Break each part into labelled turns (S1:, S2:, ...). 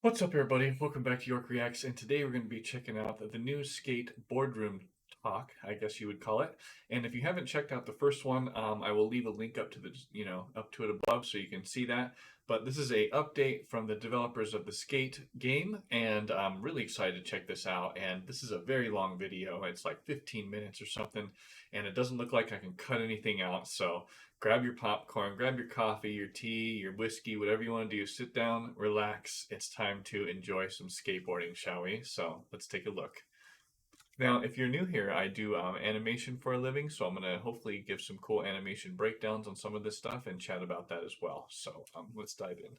S1: What's up, everybody? Welcome back to York Reacts, and today we're going to be checking out the new Skate boardroom talk, I guess you would call it. And if you haven't checked out the first one, I will leave a link up to up to it above so you can see that. But this is a update from the developers of the Skate game, and I'm really excited to check this out. And this is a very long video; it's like 15 minutes or something, and it doesn't look like I can cut anything out. So grab your popcorn, grab your coffee, your tea, your whiskey, whatever you want to do. Sit down, relax. It's time to enjoy some skateboarding, shall we? So let's take a look. Now, if you're new here, I do animation for a living, so I'm going to hopefully give some cool animation breakdowns on some of this stuff and chat about that as well. So let's dive in.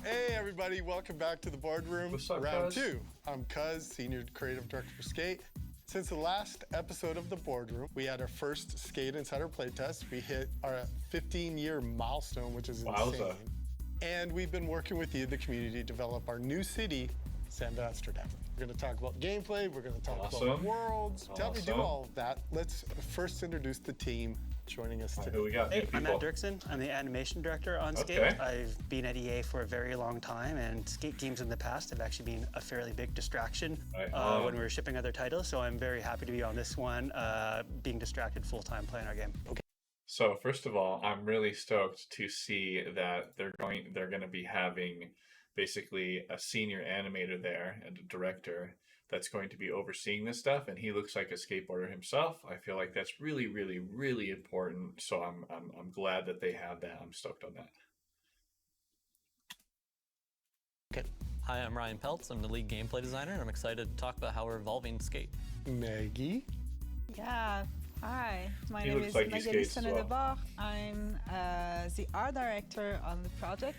S2: Hey everybody, welcome back to the boardroom.
S1: What's up,
S2: round
S1: Cuz?
S2: 2. I'm Cuz, Senior Creative Director for Skate. Since the last episode of the boardroom, we had our first Skate Insider playtest. We hit our 15-year milestone, which is
S1: Wowza.
S2: insane. And we've been working with you, the community, to develop our new city, San Vansterdam. We're going to talk about gameplay, we're going to talk about worlds. To help me do all of that, let's first introduce the team joining us today.
S1: Who we got?
S3: Hey, I'm Matt Dirksen. I'm the animation director on Skate.
S1: Okay.
S3: I've been at EA for a very long time, and Skate games in the past have actually been a fairly big distraction when we were shipping other titles. So I'm very happy to be on this one, being distracted full-time playing our game. Okay.
S1: So first of all, I'm really stoked to see that they're going to be having basically a senior animator there and a director that's going to be overseeing this stuff, and he looks like a skateboarder himself. I feel like that's really, really, really important. So I'm glad that they have that. I'm stoked on that.
S4: Okay. Hi, I'm Ryan Peltz. I'm the lead gameplay designer, and I'm excited to talk about how we're evolving Skate.
S2: Maggie.
S5: Yeah, hi. My
S1: He
S5: name
S1: looks
S5: is
S1: like he
S5: Magali
S1: skates as well.
S5: Bar. I'm the art director on the project.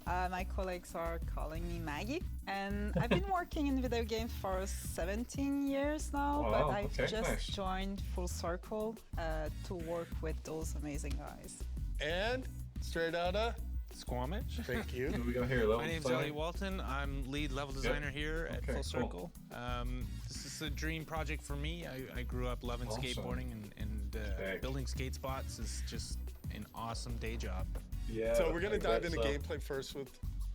S5: My colleagues are calling me Maggie, and I've been working in video games for 17 years now,
S1: Wow,
S5: but I've
S1: okay,
S5: just
S1: nice.
S5: joined Full Circle to work with those amazing guys.
S2: And straight out of
S6: Squamish.
S2: thank you.
S1: Who we got here? Level
S6: My name's
S1: designer?
S6: Elliot Walton. I'm lead level designer here at
S1: Okay,
S6: Full
S1: cool.
S6: Circle. This is a dream project for me. I grew up loving
S1: Awesome.
S6: skateboarding, and
S1: Okay.
S6: building skate spots is just an awesome day job.
S1: Yeah.
S2: So we're going to
S1: I
S2: dive
S1: bet
S2: into
S1: so.
S2: gameplay first with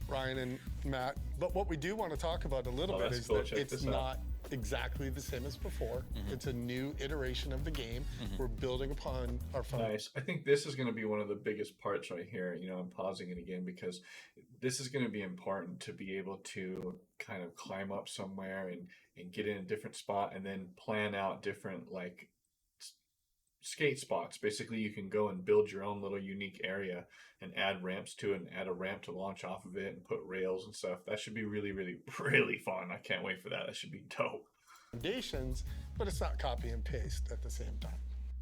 S2: Ryan and Matt. But what we do want to talk about a little
S1: Oh,
S2: bit
S1: that's
S2: is
S1: cool.
S2: that
S1: Check
S2: it's
S1: this out.
S2: not exactly the same as before. It's a new iteration of the game. We're building upon our fun.
S1: Nice. I think this is going to be one of the biggest parts right here. I'm pausing it again because this is going to be important to be able to kind of climb up somewhere and get in a different spot and then plan out different skate spots. Basically, you can go and build your own little unique area and add ramps to it and add a ramp to launch off of it and put rails and stuff. That should be really, really, really fun. I can't wait for that. That should be dope.
S2: Foundations, but it's not copy and paste at the same time.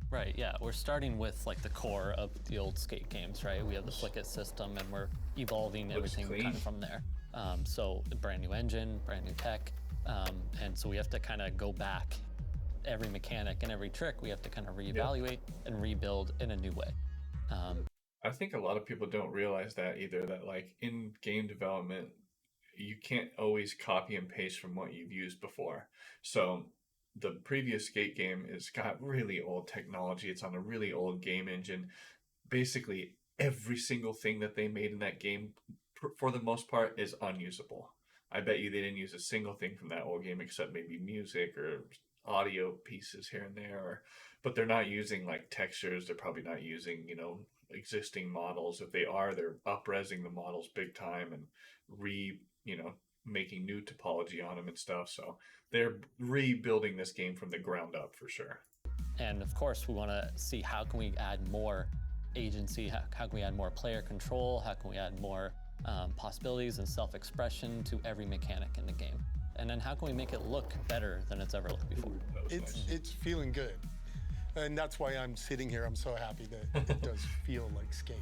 S4: Right, yeah, we're starting with like the core of the old Skate games, right? We have the Flick It system, and we're evolving
S1: Looks
S4: everything
S1: clean.
S4: kind of from there. So a brand new engine, brand new tech, and so we have to kind of go back every mechanic and every trick. We have to kind of reevaluate and rebuild in a new way.
S1: I think a lot of people don't realize that either, that like in game development, you can't always copy and paste from what you've used before. So the previous Skate game has got really old technology. It's on a really old game engine. Basically, every single thing that they made in that game, for the most part, is unusable. I bet you they didn't use a single thing from that old game except maybe music or audio pieces here and there, but they're not using like textures. They're probably not using, existing models. If they are, they're up-resing the models big time and making new topology on them and stuff. So they're rebuilding this game from the ground up for sure.
S4: And of course, we want to see how can we add more agency, how can we add more player control, how can we add more possibilities and self-expression to every mechanic in the game. And then how can we make it look better than it's ever looked before?
S1: That was nice.
S2: It's feeling good. And that's why I'm sitting here. I'm so happy that it does feel like Skate.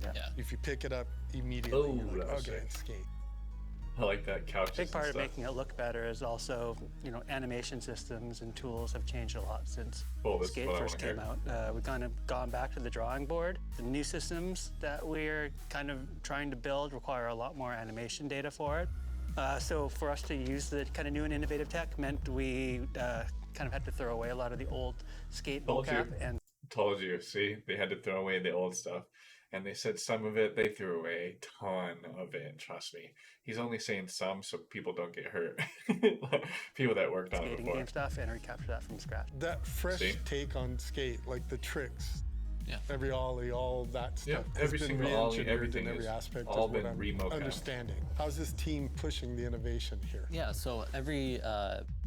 S4: Yeah.
S2: If you pick it up immediately,
S1: Oh,
S2: you're like,
S1: that was
S2: okay,
S1: sick.
S2: it's Skate.
S1: I like that couch.
S3: A big part of making it look better is also, animation systems and tools have changed a lot since
S1: Cool, this is
S3: Skate
S1: what I
S3: first
S1: wanna
S3: came
S1: hear.
S3: out. We've kind of gone back to the drawing board. The new systems that we're kind of trying to build require a lot more animation data for it. So for us to use the kind of new and innovative tech meant we kind kind of had to throw away a lot of the old skate
S1: Told you.
S3: mocap. And
S1: Told you. See, they had to throw away the old stuff. And they said some of it, they threw away a ton of it. Trust me. He's only saying some so people don't get hurt. People that worked on it
S3: skating
S1: before.
S3: game stuff and recapture that from scratch.
S2: That fresh
S1: See?
S2: take on skate, like the tricks,
S4: Yeah.
S2: every ollie, all that stuff,
S1: Yep,
S2: has
S1: every
S2: been
S1: single ollie,
S2: re-engineered
S1: everything
S2: in every
S1: is
S2: aspect
S1: all
S2: of what
S1: been
S2: I'm
S1: re-mocapped.
S2: understanding. How's this team pushing the innovation here?
S4: Yeah, so every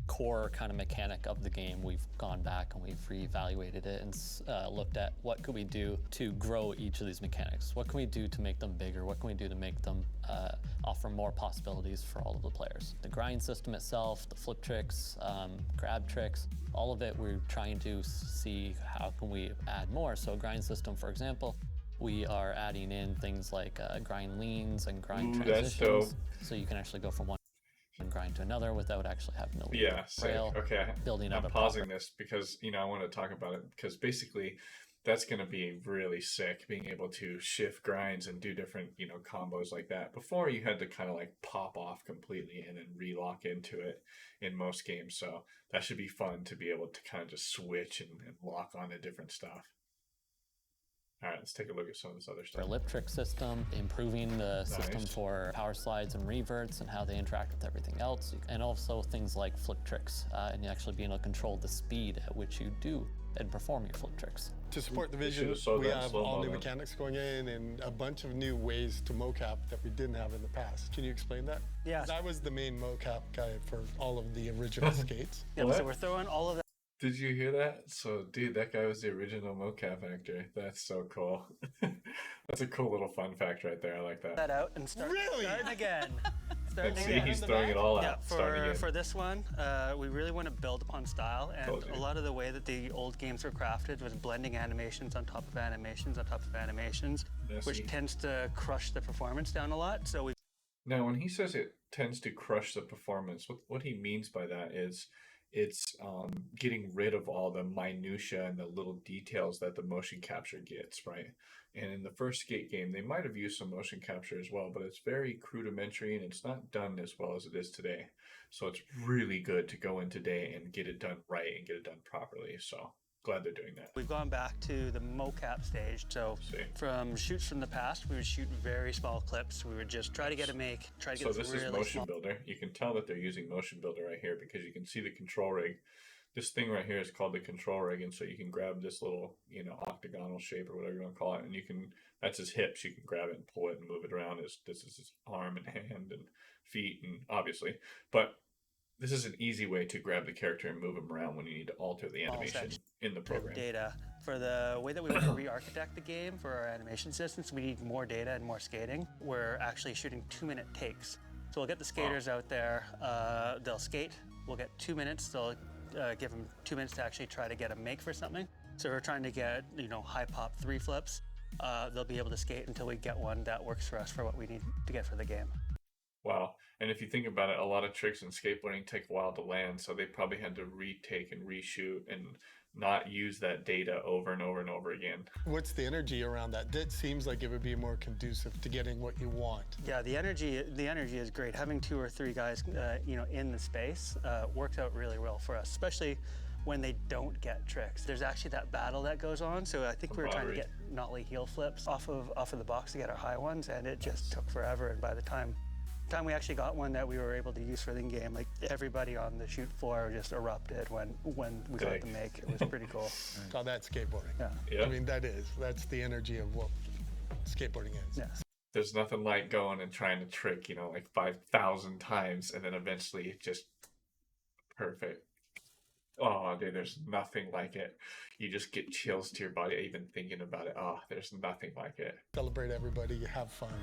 S4: core kind of mechanic of the game, we've gone back and we've reevaluated it and looked at what could we do to grow each of these mechanics. What can we do to make them bigger? What can we do to make them offer more possibilities for all of the players? The grind system itself, the flip tricks, grab tricks, all of it we're trying to see how can we add more. So grind system, for example, we are adding in things like grind leans and grind
S1: that's
S4: transitions.
S1: dope.
S4: So you can actually go from one grind to another without actually having to leave
S1: Yeah,
S4: the
S1: sick.
S4: rail.
S1: Okay.
S4: Building out
S1: I'm
S4: a
S1: pausing
S4: proper-
S1: this because, I want to talk about it because basically that's going to be really sick, being able to shift grinds and do different, combos like that. Before you had to kind of like pop off completely and then re-lock into it in most games. So that should be fun to be able to kind of just switch and lock onto different stuff. All right, let's take a look at some of this other
S4: Our
S1: stuff.
S4: lip trick system, improving the system
S1: Nice.
S4: for power slides and reverts and how they interact with everything else, and also things like flip tricks and actually being able to control the speed at which you do and perform your flip tricks.
S2: To support the
S1: They
S2: vision,
S1: should've slowed
S2: we
S1: down
S2: have
S1: slow-mo
S2: all new
S1: then.
S2: mechanics going in and a bunch of new ways to mocap that we didn't have in the past. Can you explain that?
S3: Yeah.
S2: 'Cause I was the main mocap guy for all of the original skates.
S3: Yeah,
S1: What?
S3: so we're throwing all of
S1: Did you hear that? So, dude, that guy was the original mocap actor. That's so cool. That's a cool little fun fact right there. I like that.
S3: that out and starting again. Starting
S1: And see,
S3: again.
S1: he's throwing it all out.
S3: Yeah,
S1: starting again.
S3: for this one, we really want to build upon style, and
S1: Told you.
S3: a lot of the way that the old games were crafted was blending animations on top of animations on top of animations,
S1: Messy.
S3: which tends to crush the performance down a lot. So we
S1: Now, when he says it tends to crush the performance, what he means by that is it's getting rid of all the minutia and the little details that the motion capture gets, right? And in the first skate game, they might have used some motion capture as well, but it's very rudimentary and it's not done as well as it is today. So it's really good to go in today and get it done right and get it done properly. So glad they're doing that.
S3: We've gone back to the mocap stage. So
S1: See.
S3: from shoots from the past, we would shoot very small clips. We would just try to get try to
S1: So
S3: get
S1: this
S3: really
S1: is Motion
S3: small.
S1: Builder. You can tell that they're using Motion Builder right here because you can see the control rig. This thing right here is called the control rig, and so you can grab this little, octagonal shape or whatever you want to call it, and that's his hips. You can grab it and pull it and move it around. This is his arm and hand and feet, and obviously, but this is an easy way to grab the character and move him around when you need to alter the animation
S3: section
S1: in the program.
S3: Data. For the way that we want to re-architect the game for our animation systems, we need more data and more skating. We're actually shooting 2-minute takes. So we'll get the skaters out there, they'll skate, we'll get 2 minutes, they'll give them 2 minutes to actually try to get a make for something. So we're trying to get, high pop 3 flips. They'll be able to skate until we get one that works for us for what we need to get for the game.
S1: Wow. And if you think about it, a lot of tricks in skateboarding take a while to land, so they probably had to retake and reshoot and not use that data over and over and over again.
S2: What's the energy around that? That seems like it would be more conducive to getting what you want.
S3: Yeah, the energy is great. Having 2 or 3 guys, in the space works out really well for us, especially when they don't get tricks. There's actually that battle that goes on. So I think we were trying to get nollie heel flips off of the box to get our high ones, and it just took forever. And by the time we actually got one that we were able to use for the game, like everybody on the shoot floor just erupted when we got the make. It was pretty cool.
S2: Call that skateboarding.
S1: Yeah.
S2: I mean, that's the energy of what skateboarding is.
S3: Yeah.
S1: There's nothing like going and trying to trick, like 5,000 times and then eventually it just perfect. Oh, dude, there's nothing like it. You just get chills to your body even thinking about it. Oh, there's nothing like it.
S2: Celebrate everybody, have fun.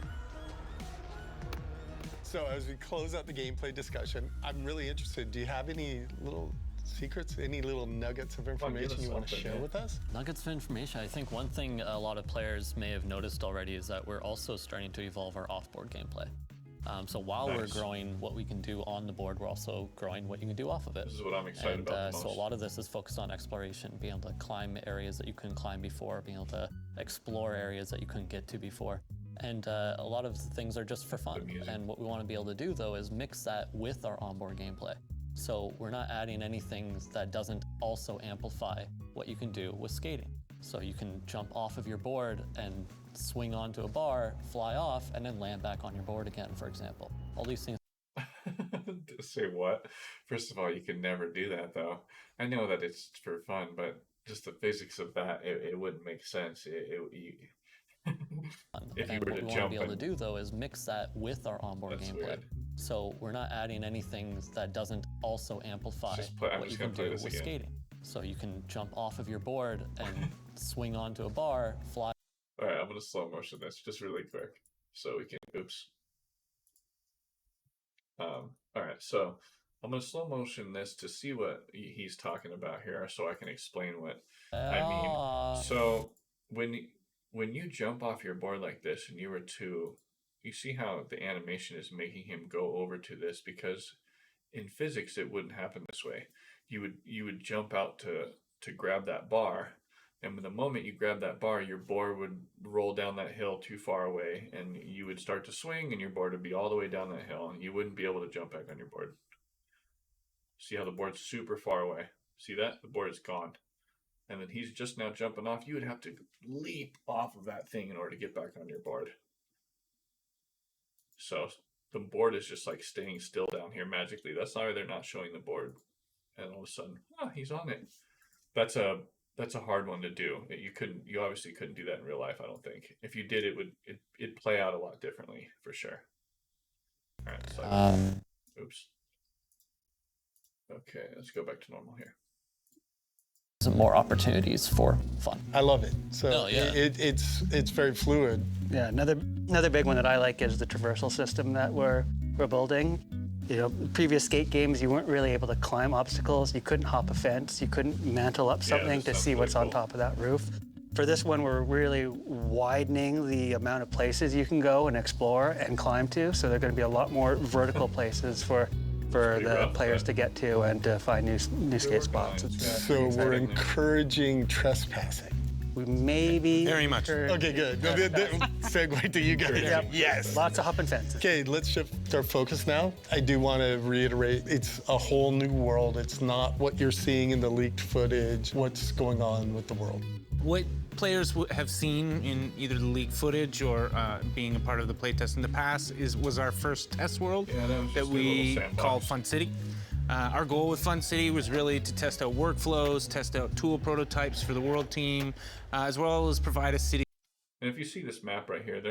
S2: So as we close out the gameplay discussion, I'm really interested. Do you have any little secrets, any little nuggets of information you want to share with us?
S4: Nuggets of information. I think one thing a lot of players may have noticed already is that we're also starting to evolve our off-board gameplay. So while we're growing what we can do on the board, we're also growing what you can do off of it.
S1: This is what I'm excited about the most.
S4: So a lot of this is focused on exploration, being able to climb areas that you couldn't climb before, being able to explore areas that you couldn't get to before. And a lot of things are just for fun. And what we want to be able to do, though, is mix that with our onboard gameplay. So we're not adding anything that doesn't also amplify what you can do with skating. So you can jump off of your board and swing onto a bar, fly off, and then land back on your board again, for example. All these things.
S1: Say what? First of all, you can never do that, though. I know that it's for fun, but just the physics of that, it wouldn't make sense. If you
S4: And
S1: were
S4: what
S1: to
S4: we want to
S1: jump
S4: be able to
S1: and-
S4: do, though, is mix that with our onboard
S1: That's
S4: gameplay.
S1: weird.
S4: So we're not adding anything that doesn't also amplify
S1: I'm
S4: what
S1: just
S4: you
S1: gonna
S4: can
S1: play
S4: do
S1: this
S4: with
S1: again.
S4: skating. So you can jump off of your board and swing onto a bar, fly.
S1: All right, I'm gonna slow motion this just really quick so we can. Oops. All right, so I'm gonna slow motion this to see what he's talking about here, so I can explain what I mean. So when you jump off your board like this, and you were to, you see how the animation is making him go over to this, because in physics it wouldn't happen this way. You would jump out to grab that bar, and the moment you grab that bar, your board would roll down that hill too far away, and you would start to swing, and your board would be all the way down that hill, and you wouldn't be able to jump back on your board. See how the board's super far away? See that? The board is gone. And then he's just now jumping off. You would have to leap off of that thing in order to get back on your board. So the board is just like staying still down here magically. That's why they're not showing the board. And all of a sudden, he's on it. That's a hard one to do. You obviously couldn't do that in real life, I don't think. If you did, it'd play out a lot differently for sure. All right, so oops. Okay, let's go back to normal here.
S4: More opportunities for fun.
S2: I love it. So
S4: Oh, yeah.
S2: it's very fluid.
S3: Yeah, another big one that I like is the traversal system that we're building. You know, previous skate games, you weren't really able to climb obstacles. You couldn't hop a fence. You couldn't mantle up something to see what's on top of that roof. For this one, we're really widening the amount of places you can go and explore and climb to. So there are going to be a lot more vertical places for the players to get to and to find new skate spots.
S2: So we're encouraging trespassing.
S3: We maybe
S6: Very much.
S2: Okay, good. Segue to you guys.
S3: Yep.
S2: Yes.
S3: Lots of hopping fences.
S2: Okay, let's shift our focus now. I do want to reiterate, it's a whole new world. It's not what you're seeing in the leaked footage, what's going on with the world.
S6: What players have seen in either the leaked footage or being a part of the playtest in the past was our first test world that we called Fun City. Our goal with Fun City was really to test out workflows, test out tool prototypes for the world team, as well as provide a city.
S1: And if you see this map right here,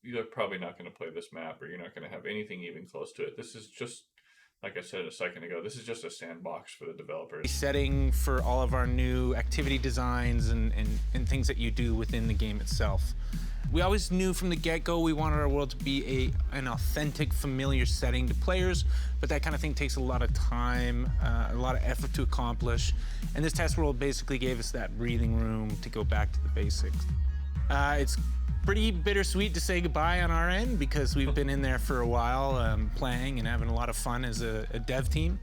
S1: you're probably not going to play this map, or you're not going to have anything even close to it. This is just, like I said a second ago, this is just a sandbox for the developers.
S6: Setting for all of our new activity designs and things that you do within the game itself. We always knew from the get-go we wanted our world to be an authentic, familiar setting to players, but that kind of thing takes a lot of time, a lot of effort to accomplish. And this test world basically gave us that breathing room to go back to the basics. It's pretty bittersweet to say goodbye on our end because we've been in there for a while playing and having a lot of fun as a dev team.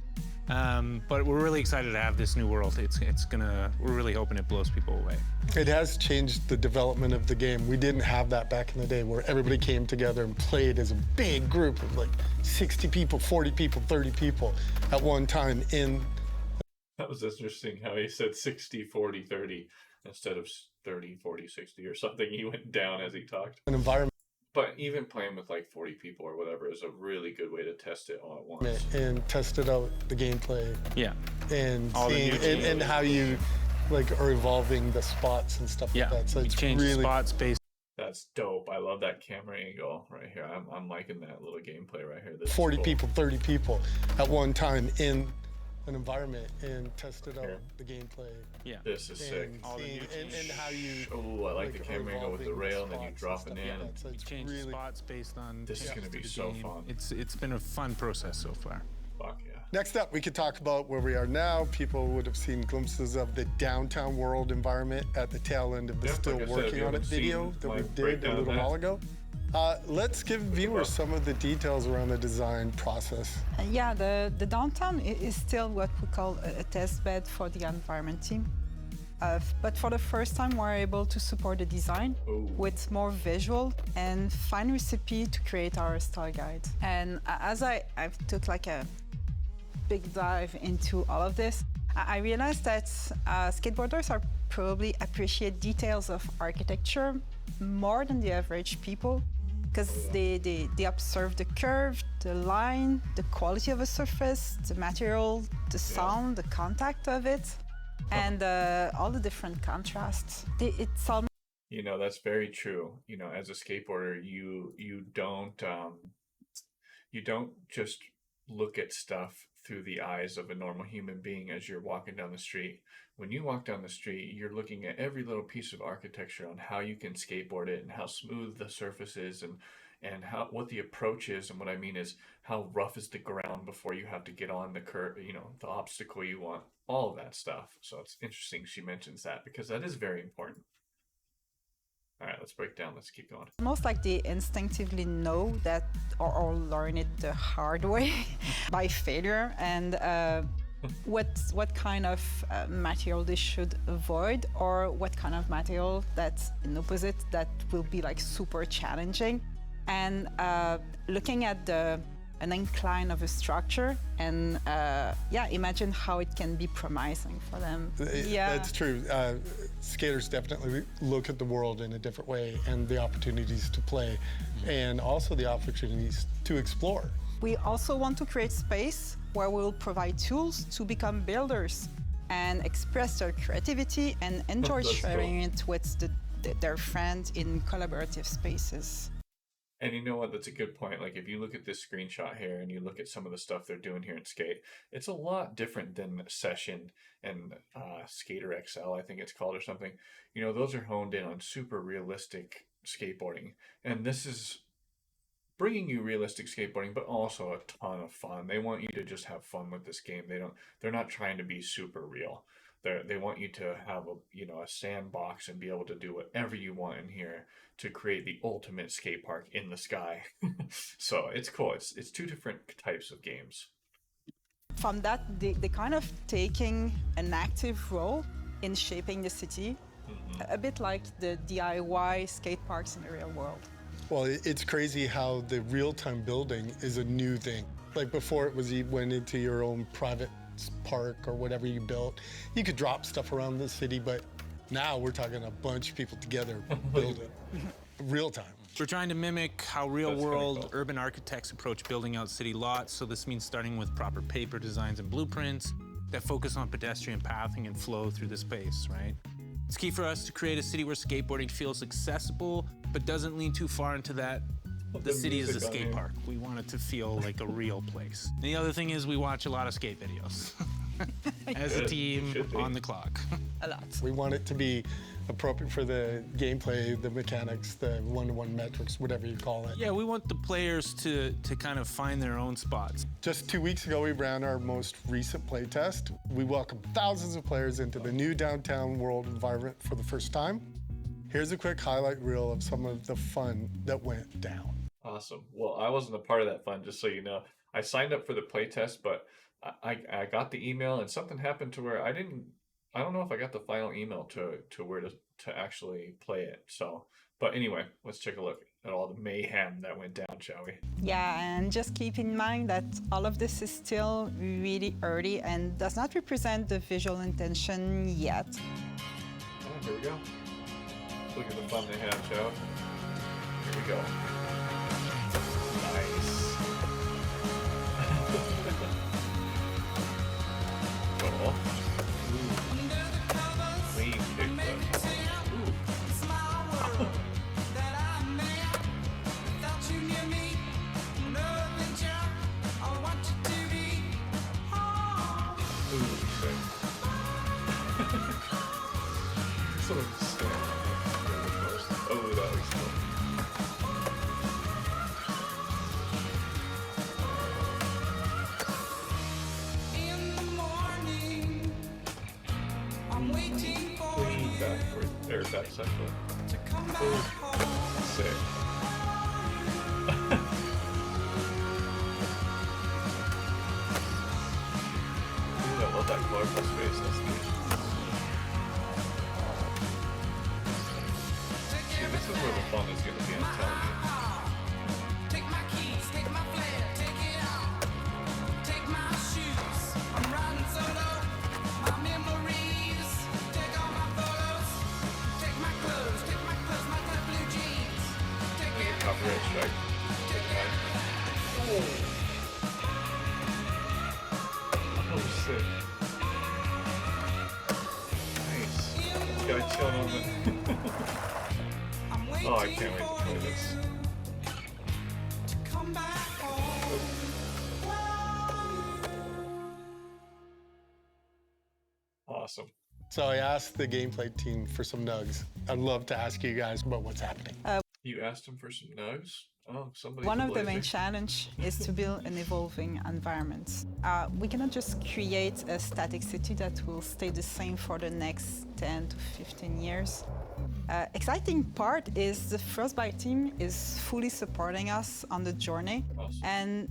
S6: But we're really excited to have this new world. We're really hoping it blows people away.
S2: It has changed the development of the game. We didn't have that back in the day where everybody came together and played as a big group of like 60 people, 40 people, 30 people at one time in.
S1: That was interesting how he said 60, 40, 30 instead of 30, 40, 60 or something. He went down as he talked.
S2: An environment.
S1: But even playing with like 40 people or whatever is a really good way to test it all at once.
S2: And tested out the gameplay.
S6: Yeah.
S2: And
S6: All the
S2: seeing
S6: new
S2: and how you like are evolving the spots and stuff like that. So
S6: we
S2: it's
S6: changed
S2: really
S6: the spots based.
S1: That's dope. I love that camera angle right here. I'm liking that little gameplay right here. This is
S2: 40
S1: cool.
S2: people, 30 people at one time in an environment and tested out the gameplay.
S6: Yeah.
S1: This is sick.
S2: And,
S6: All the
S2: seeing,
S6: new
S2: and how you.
S1: Oh, I like the camera angle with the rail and then you drop it in.
S2: So
S6: We
S2: it's
S6: changed
S2: really
S6: spots based on.
S1: This is
S6: changes
S1: gonna be
S6: to the
S1: so
S6: game.
S1: fun.
S6: It's been a fun process so far.
S1: Fuck yeah.
S2: Next up, we could talk about where we are now. People would have seen glimpses of the downtown world environment at the tail end of the
S1: Yeah,
S2: Still
S1: like I said, if
S2: Working
S1: you
S2: on It
S1: haven't
S2: video
S1: seen
S2: that
S1: my
S2: we did a
S1: breakdown of
S2: little
S1: that.
S2: while ago. Let's give viewers some of the details around the design process.
S5: Yeah, the downtown is still what we call a test bed for the environment team. But for the first time, we're able to support the design with more visual and fine recipe to create our style guide. And as I took like a big dive into all of this, I realized that skateboarders are probably appreciate details of architecture more than the average people, because they observe the curve, the line, the quality of a surface, the material, the sound, the contact of it, and all the different contrasts. It's almost
S1: that's very true. As a skateboarder, you don't just look at stuff through the eyes of a normal human being as you're walking down the street. When you walk down the street, you're looking at every little piece of architecture on how you can skateboard it and how smooth the surface is and what the approach is. And what I mean is how rough is the ground before you have to get on the curve, the obstacle you want, all of that stuff. So it's interesting she mentions that because that is very important. All right, let's break down. Let's keep going.
S5: Almost like they instinctively know that or learn it the hard way by failure, and what kind of material they should avoid, or what kind of material that's in opposite that will be like super challenging. And looking at an incline of a structure and imagine how it can be promising for them.
S2: That's true. Skaters definitely look at the world in a different way, and the opportunities to play and also the opportunities to explore.
S5: We also want to create space where we'll provide tools to become builders and express their creativity and enjoy sharing it with their friends in collaborative spaces.
S1: And you know what? That's a good point. Like if you look at this screenshot here and you look at some of the stuff they're doing here in Skate, it's a lot different than Session and Skater XL, I think it's called, or something. Those are honed in on super realistic skateboarding. And this is bringing you realistic skateboarding, but also a ton of fun. They want you to just have fun with this game. They're not trying to be super real. They want you to have a sandbox and be able to do whatever you want in here to create the ultimate skate park in the sky. So it's cool. It's two different types of games.
S5: From that, they kind of taking an active role in shaping the city, a bit like the DIY skate parks in the real world.
S2: Well, it's crazy how the real-time building is a new thing. Like before, it was you went into your own private park or whatever you built. You could drop stuff around the city, but now we're talking a bunch of people together building real time.
S6: We're trying to mimic how real-world urban architects approach building out city lots, so this means starting with proper paper designs and blueprints that focus on pedestrian pathing and flow through the space, right? It's key for us to create a city where skateboarding feels accessible, but doesn't lean too far into that the city is a skate park. We want it to feel like a real place. And the other thing is we watch a lot of skate videos as a team on the clock.
S5: A lot.
S2: We want it to be appropriate for the gameplay, the mechanics, the one-to-one metrics, whatever you call it.
S6: Yeah, we want the players to kind of find their own spots.
S2: Just 2 weeks ago, we ran our most recent play test. We welcomed thousands of players into the new downtown world environment for the first time. Here's a quick highlight reel of some of the fun that went down.
S1: Awesome. Well, I wasn't a part of that fun, just so you know. I signed up for the playtest, but I got the email and something happened to where I don't know if I got the final email to where to actually play it. So, but anyway, let's take a look at all the mayhem that went down, shall we?
S5: Yeah, and just keep in mind that all of this is still really early and does not represent the visual intention yet.
S1: Oh, here we go. Look at the fun they have, shall we? Here we go. Nice. Cool. Clean kickflip. Ooh, sick. Sort of sick. Oh, that looks cool. Clean backward, or back central. Sick. Ooh, I love that colorful space. That's neat. See, this is where the fun is going to be, I'm telling you.
S7: Take my keys, take my flare, take it out. Take my shoes,
S1: rich, right? Oh shit. Nice. This guy chilling on the... Oh, I can't wait to play this. Awesome.
S2: So I asked the gameplay team for some nugs. I'd love to ask you guys about what's happening.
S1: You asked him for some nugs? Oh, somebody.
S5: One of the main challenge is to build an evolving environment. We cannot just create a static city that will stay the same for the next 10 to 15 years. Exciting part is the Frostbite team is fully supporting us on the journey, and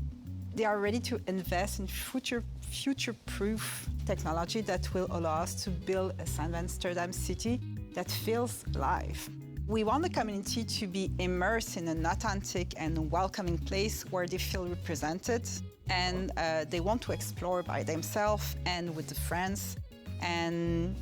S5: they are ready to invest in future-proof technology that will allow us to build a San Vansterdam city that feels alive. We want the community to be immersed in an authentic and welcoming place where they feel represented, and they want to explore by themselves and with the friends, and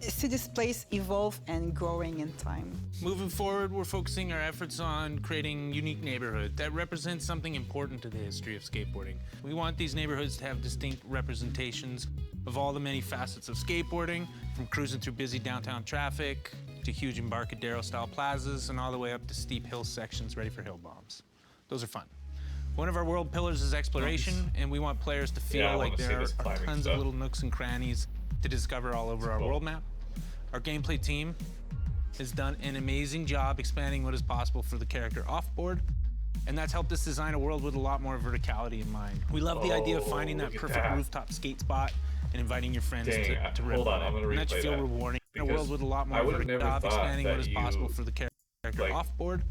S5: see this place evolve and growing in time.
S6: Moving forward, we're focusing our efforts on creating unique neighborhoods that represent something important to the history of skateboarding. We want these neighborhoods to have distinct representations of all the many facets of skateboarding, from cruising through busy downtown traffic to huge Embarcadero-style plazas and all the way up to steep hill sections ready for hill bombs. Those are fun. One of our world pillars is exploration, and we want players to feel like there are tons of little nooks and crannies to discover all over our world map. Our gameplay team has done an amazing job expanding what is possible for the character off-board, and that's helped us design a world with a lot more verticality in mind. We love the idea of finding that perfect rooftop skate spot and inviting your friends to rip
S1: hold on, I'm gonna
S6: and that
S1: replay
S6: should feel
S1: that.
S6: rewarding. In a world with a lot more verticality, expanding what is possible for the character off-board,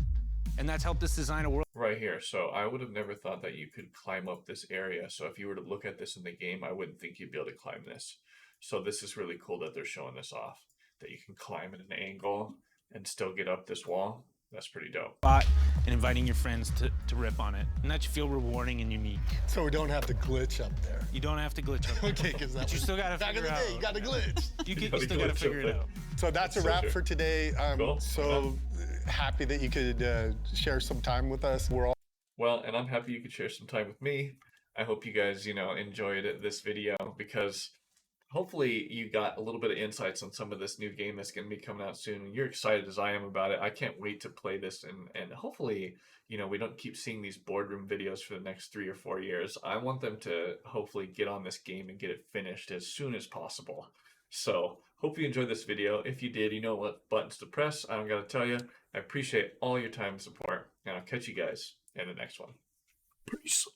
S6: and that's helped us design a world.
S1: Right here. So I would have never thought that you could climb up this area. So if you were to look at this in the game, I wouldn't think you'd be able to climb this. So this is really cool that they're showing this off, that you can climb at an angle and still get up this wall. That's pretty dope.
S6: And inviting your friends to rip on it. And that should feel rewarding and unique.
S2: So we don't have to glitch up there.
S6: You don't have to glitch up there.
S2: Okay, because
S6: but you still got to figure it out.
S2: Back in the day, you got to glitch.
S6: You still got to figure it out.
S2: So that's a wrap for today. I'm so happy that you could share some time with us. We're all
S1: well, and I'm happy you could share some time with me. I hope you guys, enjoyed this video, because hopefully you got a little bit of insights on some of this new game that's going to be coming out soon. You're excited as I am about it. I can't wait to play this, and hopefully, we don't keep seeing these boardroom videos for the next 3 or 4 years. I want them to hopefully get on this game and get it finished as soon as possible. So hope you enjoyed this video. If you did, you know what buttons to press. I don't got to tell you. I appreciate all your time and support, and I'll catch you guys in the next one. Peace.